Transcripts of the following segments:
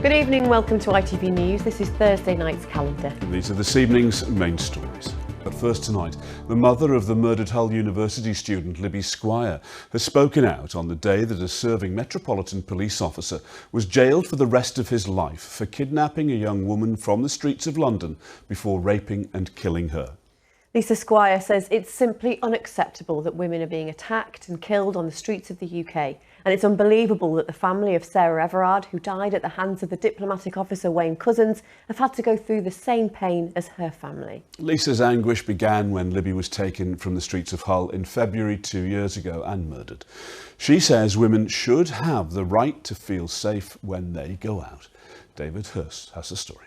Good evening, welcome to ITV News. This is Thursday night's calendar. And these are this evening's main stories. But first tonight, the mother of the murdered Hull University student Libby Squire has spoken out on the day that a serving Metropolitan Police officer was jailed for the rest of his life for kidnapping a young woman from the streets of London before raping and killing her. Lisa Squire says it's simply unacceptable that women are being attacked and killed on the streets of the UK. And it's unbelievable that the family of Sarah Everard, who died at the hands of the diplomatic officer Wayne Couzens, have had to go through the same pain as her family. Lisa's anguish began when Libby was taken from the streets of Hull in February 2 years ago and murdered. She says women should have the right to feel safe when they go out. David Hurst has the story.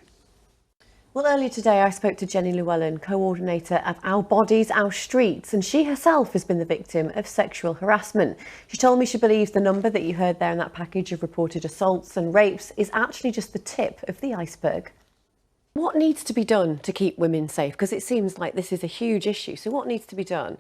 Well, earlier today I spoke to Jenny Llewellyn, coordinator of Our Bodies, Our Streets, and she herself has been the victim of sexual harassment. She told me she believes the number that you heard there in that package of reported assaults and rapes is actually just the tip of the iceberg. What needs to be done to keep women safe? Because it seems like this is a huge issue. So what needs to be done?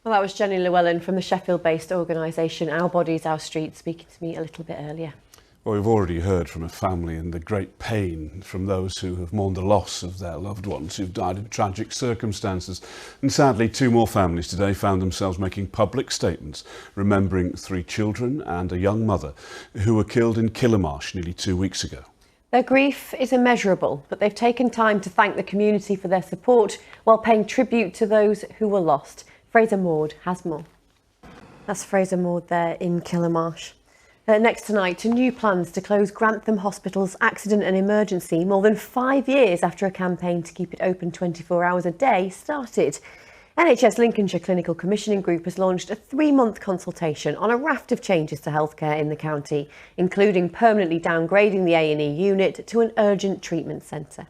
Well, that was Jenny Llewellyn from the Sheffield-based organisation Our Bodies, Our Streets speaking to me a little bit earlier. Well, we've already heard from a family and the great pain from those who have mourned the loss of their loved ones who've died in tragic circumstances. And sadly, two more families today found themselves making public statements remembering 3 children and a young mother who were killed in Killamarsh nearly 2 weeks ago. Their grief is immeasurable, but they've taken time to thank the community for their support while paying tribute to those who were lost. Fraser Maud has more. That's Fraser Maud there in Killamarsh. Next tonight, to new plans to close Grantham Hospital's accident and emergency more than 5 years after a campaign to keep it open 24 hours a day started. NHS Lincolnshire Clinical Commissioning Group has launched a 3-month consultation on a raft of changes to healthcare in the county, including permanently downgrading the A&E unit to an urgent treatment centre.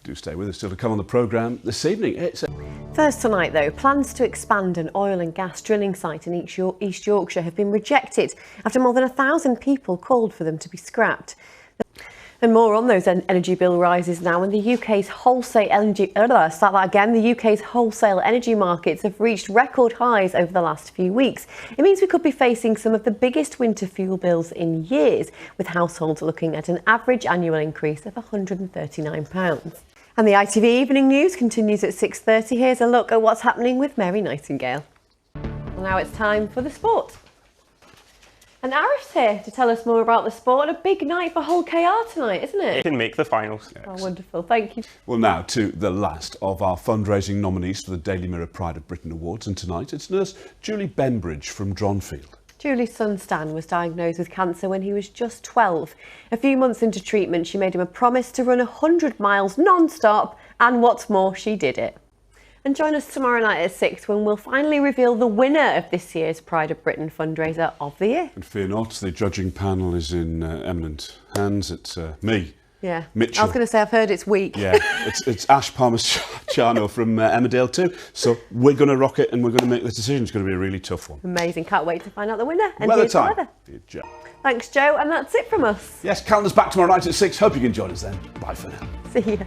Do stay with us. Still to come on the programme this evening. First tonight, though, plans to expand an oil and gas drilling site in East Yorkshire have been rejected after more than 1,000 people called for them to be scrapped. And more on those energy bill rises now, and the UK's wholesale energy markets have reached record highs over the last few weeks. It means we could be facing some of the biggest winter fuel bills in years, with households looking at an average annual increase of £139. And the ITV Evening News continues at 6:30. Here's a look at what's happening with Mary Nightingale. Well, now it's time for the sport. And Arif's here to tell us more about the sport. A big night for Hull KR tonight, isn't it? It can make the finals. Oh, wonderful. Thank you. Well, now to the last of our fundraising nominees for the Daily Mirror Pride of Britain Awards. And tonight it's nurse Julie Benbridge from Dronfield. Julie's son Stan was diagnosed with cancer when he was just 12. A few months into treatment, she made him a promise to run 100 miles non-stop, and what's more, she did it. And join us tomorrow night at 6 when we'll finally reveal the winner of this year's Pride of Britain fundraiser of the year. And fear not, the judging panel is in eminent hands. It's me. Yeah, Mitchell. I was going to say, I've heard it's weak. Yeah, it's Ash Parmigiano from Emmerdale too. So we're going to rock it and we're going to make this decision. It's going to be a really tough one. Amazing. Can't wait to find out the winner. And Weather here's the time. weather. Thanks, Joe. And that's it from us. Yes, calendar's back tomorrow night at 6. Hope you can join us then. Bye for now. See ya.